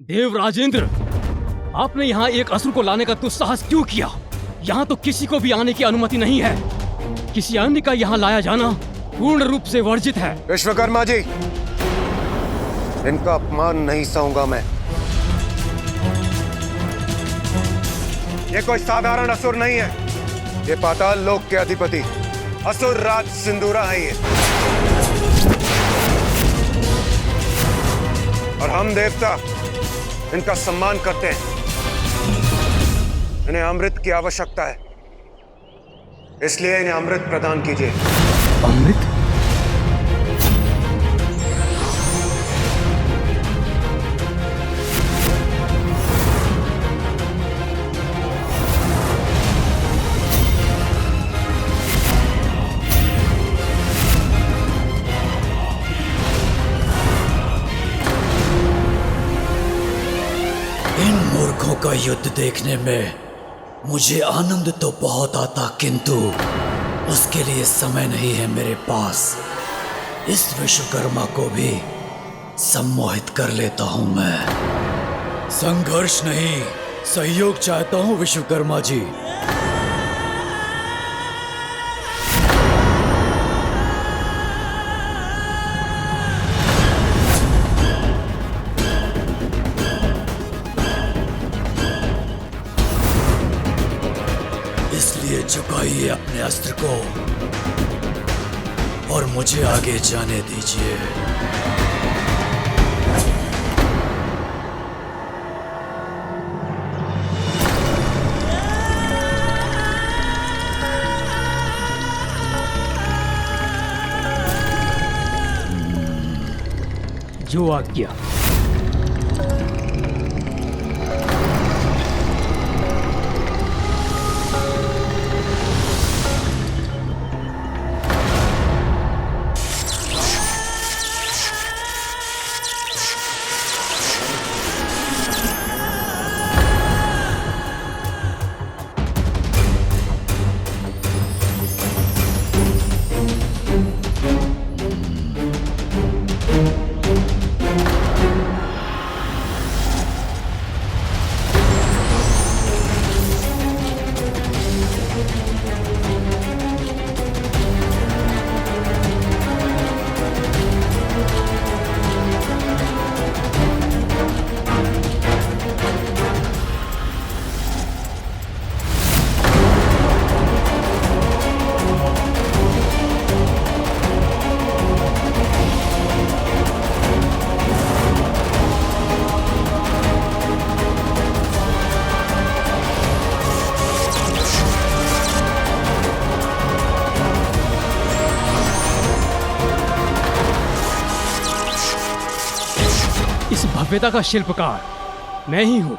देव राजेंद्र, आपने यहाँ एक असुर को लाने का दुस्साहस क्यों किया? यहाँ तो किसी को भी आने की अनुमति नहीं है। किसी अन्य का यहाँ लाया जाना पूर्ण रूप से वर्जित है। विश्वकर्मा जी, इनका अपमान नहीं सहूंगा मैं। ये कोई साधारण असुर नहीं है, ये पाताल लोक के अधिपति असुर राज सिंदूरा है ये। और हम देवता इनका सम्मान करते हैं। इन्हें अमृत की आवश्यकता है, इसलिए इन्हें अमृत प्रदान कीजिए। अमृत? इन मूर्खों का युद्ध देखने में मुझे आनंद तो बहुत आता, किंतु उसके लिए समय नहीं है मेरे पास। इस विश्वकर्मा को भी सम्मोहित कर लेता हूं मैं। संघर्ष नहीं, सहयोग चाहता हूं विश्वकर्मा जी। इसलिए झुकाइए अपने अस्त्र को और मुझे आगे जाने दीजिए। जो आज्ञा। इस भव्यता का शिल्पकार मैं ही हूं।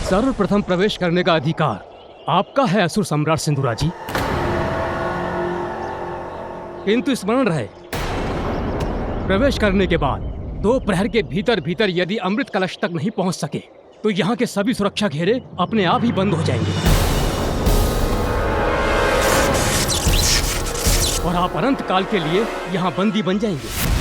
सर्वप्रथम प्रवेश करने का अधिकार आपका है असुर सम्राट सिंदूरा जी, किंतु स्मरण रहे, प्रवेश करने के बाद 2 प्रहर के भीतर भीतर यदि अमृत कलश तक नहीं पहुंच सके तो यहाँ के सभी सुरक्षा घेरे अपने आप ही बंद हो जाएंगे और आप अनंत काल के लिए यहाँ बंदी बन जाएंगे।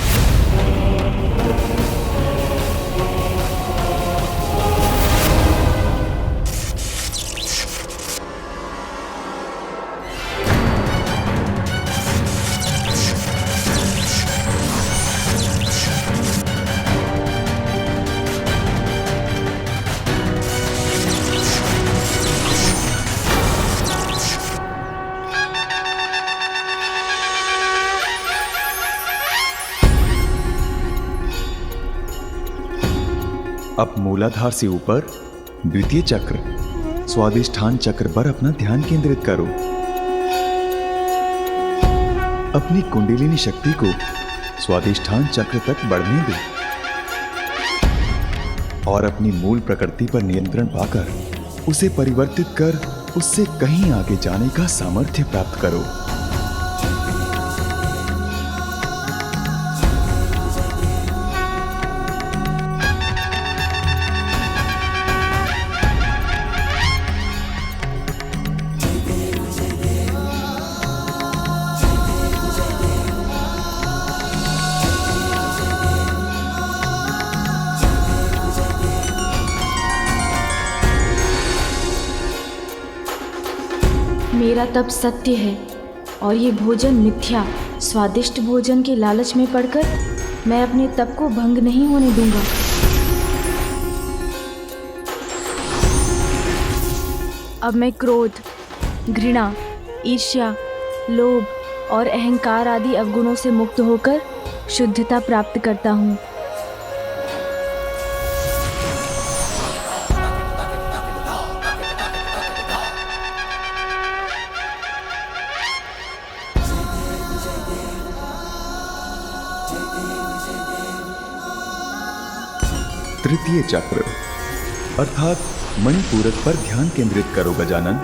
अब मूलाधार से ऊपर द्वितीय चक्र, स्वादिष्ठान चक्र पर अपना ध्यान केंद्रित करो। अपनी कुंडलिनी शक्ति को स्वादिष्ठान चक्र तक बढ़ने दो और अपनी मूल प्रकृति पर नियंत्रण पाकर उसे परिवर्तित कर उससे कहीं आगे जाने का सामर्थ्य प्राप्त करो। मेरा तप सत्य है और ये भोजन मिथ्या। स्वादिष्ट भोजन के लालच में पड़कर मैं अपने तप को भंग नहीं होने दूंगा। अब मैं क्रोध, घृणा, ईर्ष्या, लोभ और अहंकार आदि अवगुणों से मुक्त होकर शुद्धता प्राप्त करता हूँ। तृतीय चक्र अर्थात मणिपूरक पर ध्यान केंद्रित करो गजानन।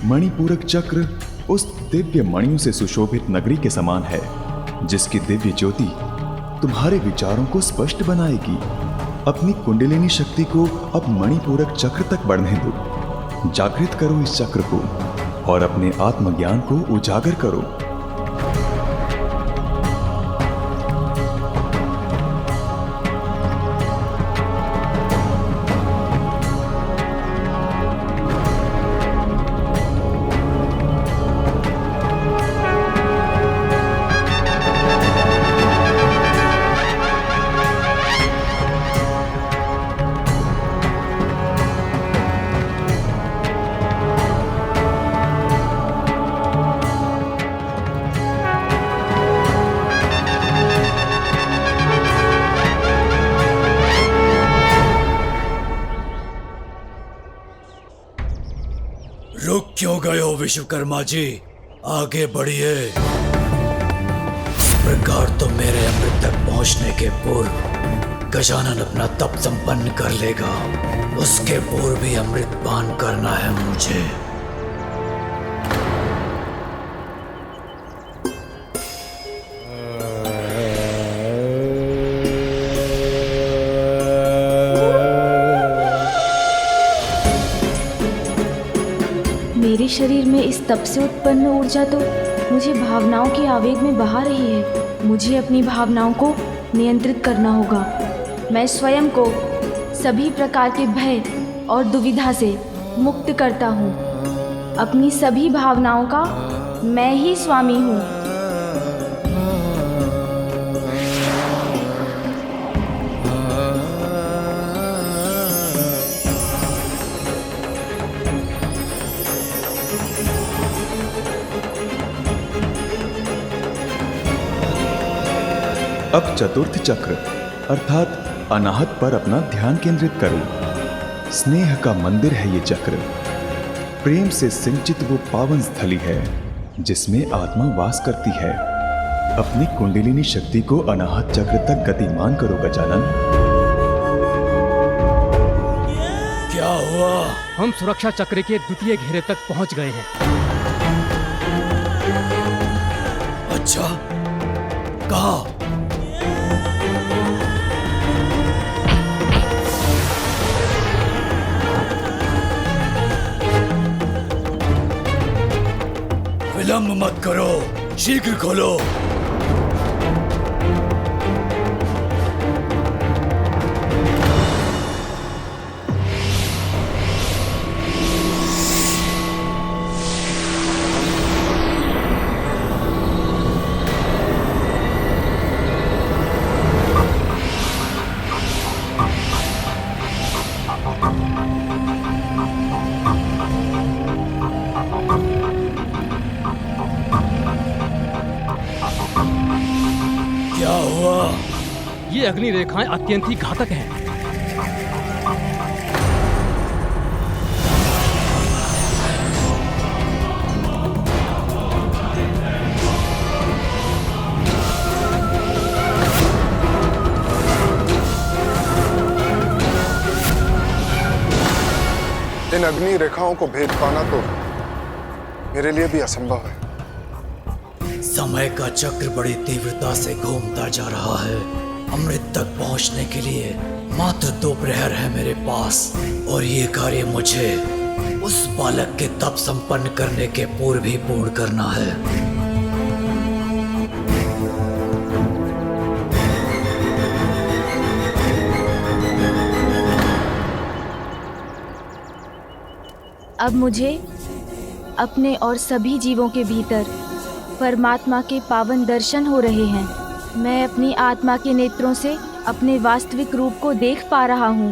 मणिपूरक चक्र उस दिव्य मणियों से सुशोभित नगरी के समान है जिसकी दिव्य ज्योति तुम्हारे विचारों को स्पष्ट बनाएगी। अपनी कुंडलिनी शक्ति को अब मणिपूरक चक्र तक बढ़ने दो। जागृत करो इस चक्र को और अपने आत्मज्ञान को उजागर करो। रुक क्यों गए हो विश्वकर्मा जी? आगे बढ़िए। इस प्रकार तो मेरे अमृत तक पहुंचने के पूर्व गजानन अपना तप संपन्न कर लेगा। उसके पूर्व भी अमृत पान करना है मुझे। मेरे शरीर में इस तप से उत्पन्न ऊर्जा तो मुझे भावनाओं के आवेग में बहा रही है। मुझे अपनी भावनाओं को नियंत्रित करना होगा। मैं स्वयं को सभी प्रकार के भय और दुविधा से मुक्त करता हूँ। अपनी सभी भावनाओं का मैं ही स्वामी हूँ। अब चतुर्थ चक्र अर्थात अनाहत पर अपना ध्यान केंद्रित करो। स्नेह का मंदिर है ये चक्र। प्रेम से सिंचित वो पावन स्थली है जिसमें आत्मा वास करती है। अपनी कुंडलिनी शक्ति को अनाहत चक्र तक गतिमान करो गजानन। क्या हुआ? हम सुरक्षा चक्र के द्वितीय घेरे तक पहुंच गए हैं। अच्छा, कहाँ? विलंब मत करो, शीघ्र खोलो। ये अग्नि रेखाएं अत्यंत ही घातक हैं। इन अग्नि रेखाओं को भेद पाना तो मेरे लिए भी असंभव है। समय का चक्र बड़ी तीव्रता से घूमता जा रहा है। अमृत तक पहुंचने के लिए मात्र 2 प्रहर है मेरे पास, और ये कार्य मुझे उस बालक के तप संपन्न करने के पूर्व ही पूर्ण करना है। अब मुझे अपने और सभी जीवों के भीतर परमात्मा के पावन दर्शन हो रहे हैं। मैं अपनी आत्मा के नेत्रों से अपने वास्तविक रूप को देख पा रहा हूँ।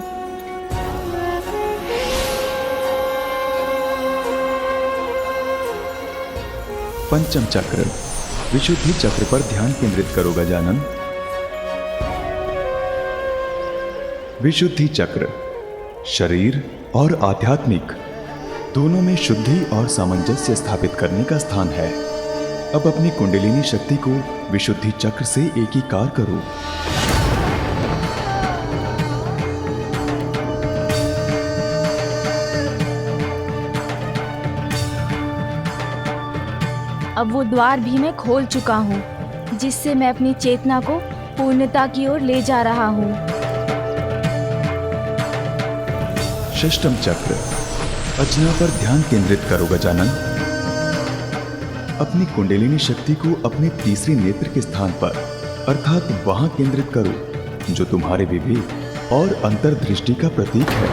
पंचम चक्र, विशुद्धि चक्र पर ध्यान केंद्रित करो गजानन। विशुद्धि चक्र शरीर और आध्यात्मिक दोनों में शुद्धि और सामंजस्य स्थापित करने का स्थान है। अब अपनी कुंडलिनी शक्ति को विशुद्धि चक्र से एकीकार करो। अब वो द्वार भी मैं खोल चुका हूँ, जिससे मैं अपनी चेतना को पूर्णता की ओर ले जा रहा हूँ। षष्ठम चक्र, अजना पर ध्यान केंद्रित करो गजानन। अपनी कुंडलिनी शक्ति को अपने तीसरे नेत्र के स्थान पर अर्थात वहां केंद्रित करो जो तुम्हारे विवेक और अंतर्दृष्टि का प्रतीक है।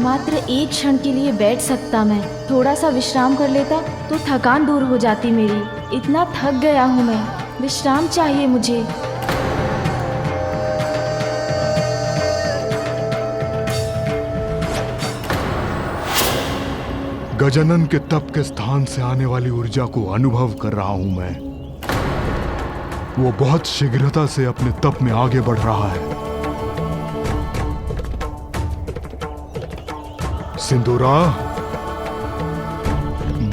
मात्र एक क्षण के लिए बैठ सकता मैं, थोड़ा सा विश्राम कर लेता तो थकान दूर हो जाती मेरी। इतना थक गया हूँ मैं, विश्राम चाहिए मुझे। गजानन के तप के स्थान से आने वाली ऊर्जा को अनुभव कर रहा हूं मैं। वो बहुत शीघ्रता से अपने तप में आगे बढ़ रहा है। सिंदूरा,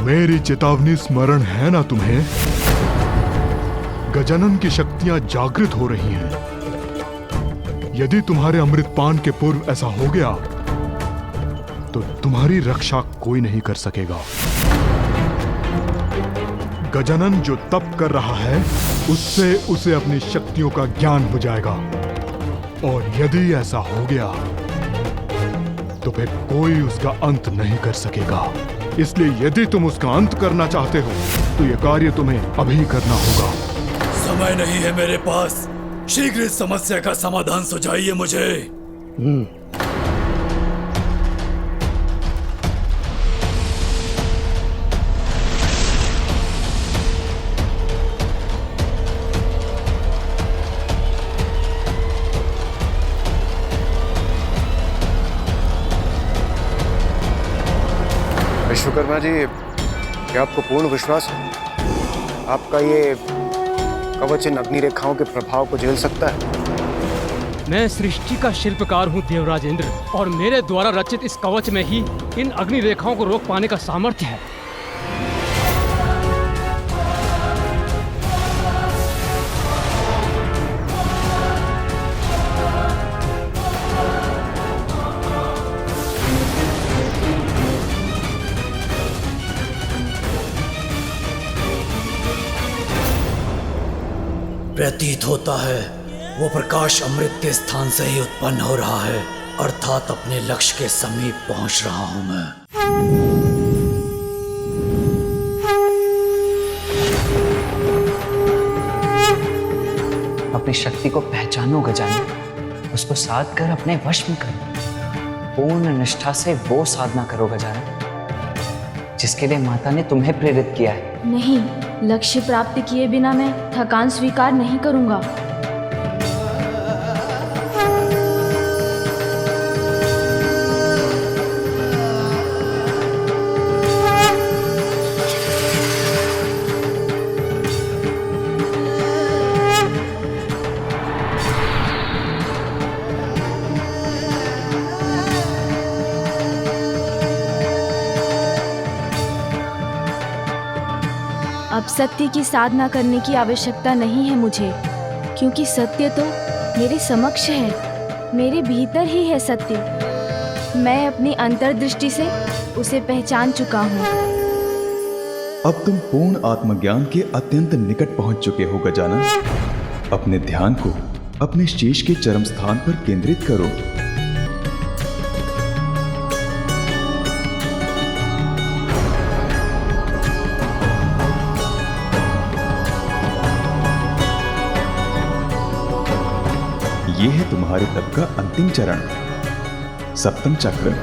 मेरी चेतावनी स्मरण है ना तुम्हें? गजानन की शक्तियां जागृत हो रही हैं। यदि तुम्हारे अमृतपान के पूर्व ऐसा हो गया तो तुम्हारी रक्षा कोई नहीं कर सकेगा। गजानन जो तप कर रहा है उससे उसे अपनी शक्तियों का ज्ञान हो जाएगा, और यदि ऐसा हो गया तो फिर कोई उसका अंत नहीं कर सकेगा। इसलिए यदि तुम उसका अंत करना चाहते हो तो यह कार्य तुम्हें अभी करना होगा। समय नहीं है मेरे पास, शीघ्र इस समस्या का समाधान सुझाइए मुझे। विश्वकर्मा जी, क्या आपको पूर्ण विश्वास है आपका ये कवच इन अग्नि रेखाओं के प्रभाव को झेल सकता है? मैं सृष्टि का शिल्पकार हूँ देवराज इंद्र, और मेरे द्वारा रचित इस कवच में ही इन अग्नि रेखाओं को रोक पाने का सामर्थ्य है। प्रतीत होता है वो प्रकाश अमृत के स्थान से ही उत्पन्न हो रहा है, अर्थात अपने लक्ष्य के समीप पहुंच रहा हूं मैं। अपनी शक्ति को पहचानो गजानन, उसको साध कर अपने वश में करो। पूर्ण निष्ठा से वो साधना करो गजानन जिसके लिए माता ने तुम्हें प्रेरित किया है। नहीं, लक्ष्य प्राप्त किए बिना मैं थकान स्वीकार नहीं करूंगा। अब सत्य की साधना करने की आवश्यकता नहीं है मुझे, क्योंकि सत्य तो मेरे समक्ष है, मेरे भीतर ही है सत्य। मैं अपनी अंतर्दृष्टि से उसे पहचान चुका हूँ। अब तुम पूर्ण आत्मज्ञान के अत्यंत निकट पहुंच चुके हो गजानन। अपने ध्यान को अपने शीश के चरम स्थान पर केंद्रित करो। यह है तुम्हारे तप का अंतिम चरण, सप्तम चक्र,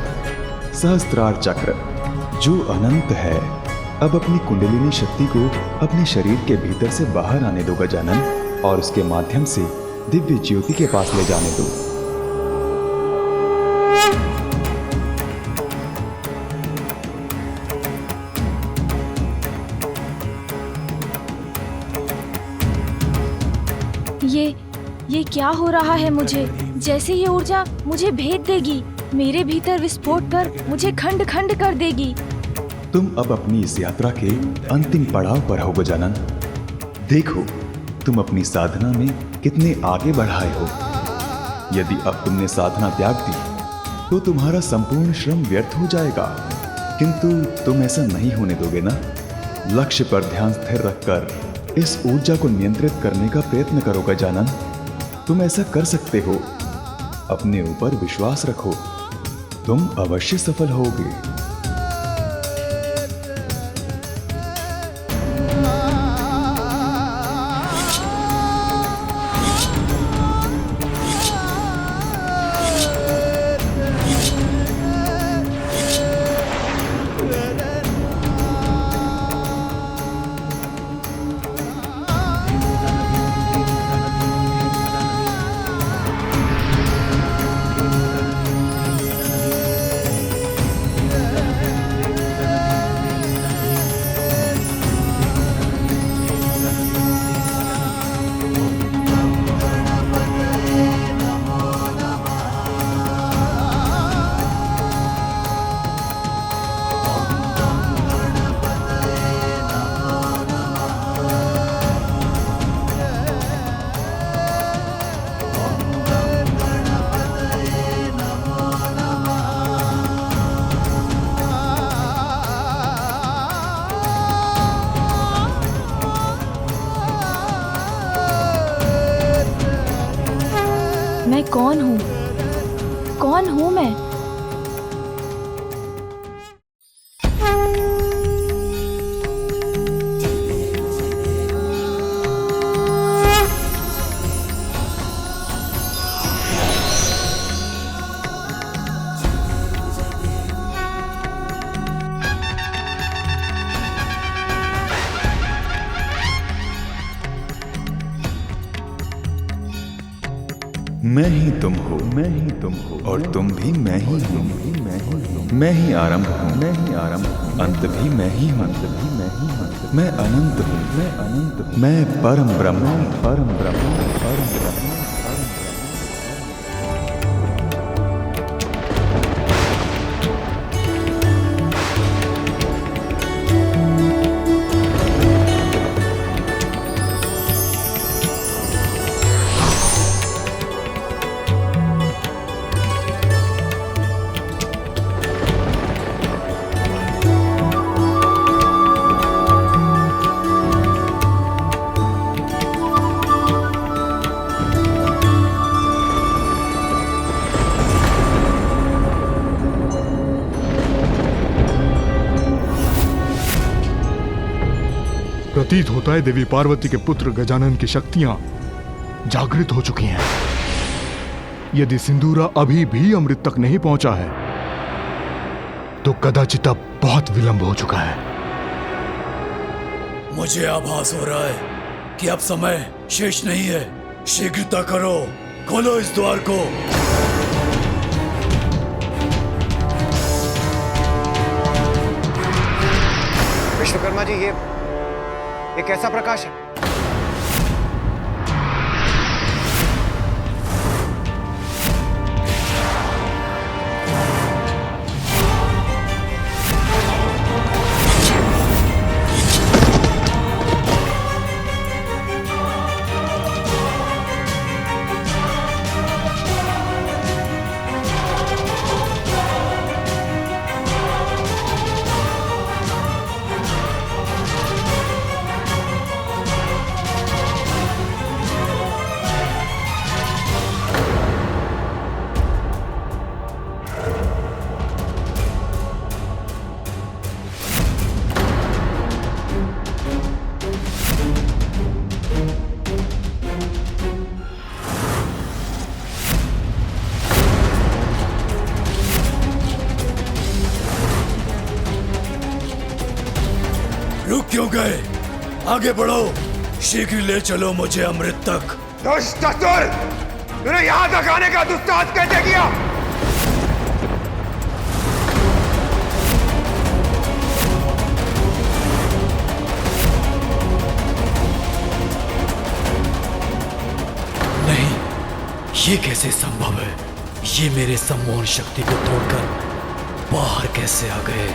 सहस्त्रार चक्र, जो अनंत है। अब अपनी कुंडलिनी शक्ति को अपने शरीर के भीतर से बाहर आने दो गजानन, और उसके माध्यम से दिव्य ज्योति के पास ले जाने दो। ये क्या हो रहा है मुझे? जैसे ये ऊर्जा मुझे भेद देगी, मेरे भीतर विस्फोट कर मुझे खंड खंड कर देगी। तुम अब अपनी इस यात्रा के अंतिम पड़ाव पर हो गजानन। देखो तुम अपनी साधना में कितने आगे बढ़ाए हो। यदि अब तुमने साधना त्याग दी तो तुम्हारा संपूर्ण श्रम व्यर्थ हो जाएगा, किंतु तुम ऐसा नहीं होने दोगे ना? लक्ष्य पर ध्यान स्थिर रखकर इस ऊर्जा को नियंत्रित करने का प्रयत्न करो गजानन। तुम ऐसा कर सकते हो। अपने ऊपर विश्वास रखो, तुम अवश्य सफल होगे। मैं कौन हूँ? कौन हूँ मैं? मैं ही तुम हो, मैं ही तुम हो, और तुम भी मैं ही हूँ। मैं ही आरंभ हूँ, मैं ही आरंभ हूँ, अंत भी मैं ही हूँ, अंत भी मैं ही हूँ। मैं अनंत हूँ, मैं अनंत हूँ, मैं परम ब्रह्म हूँ, परम ब्रह्म हूँ, परम ब्रह्म हूँ। प्रतीत होता है देवी पार्वती के पुत्र गजानन की शक्तियां जागृत हो चुकी हैं। यदि सिंदूरा अभी भी अमृत तक नहीं पहुंचा है तो कदाचित अब बहुत विलंब हो चुका है। मुझे आभास हो रहा है कि अब समय शेष नहीं है। शीघ्रता करो, खोलो इस द्वार को। विश्वकर्मा जी, ये कैसा प्रकाश है? क्यों गए? आगे बढ़ो, शीघ्र ले चलो मुझे अमृत तक। दुष्ट असुर, तूने यहाँ तक आने का दुस्साहस कैसे किया? नहीं, ये कैसे संभव है? ये मेरे सम्मोहन शक्ति को तोड़कर बाहर कैसे आ गए?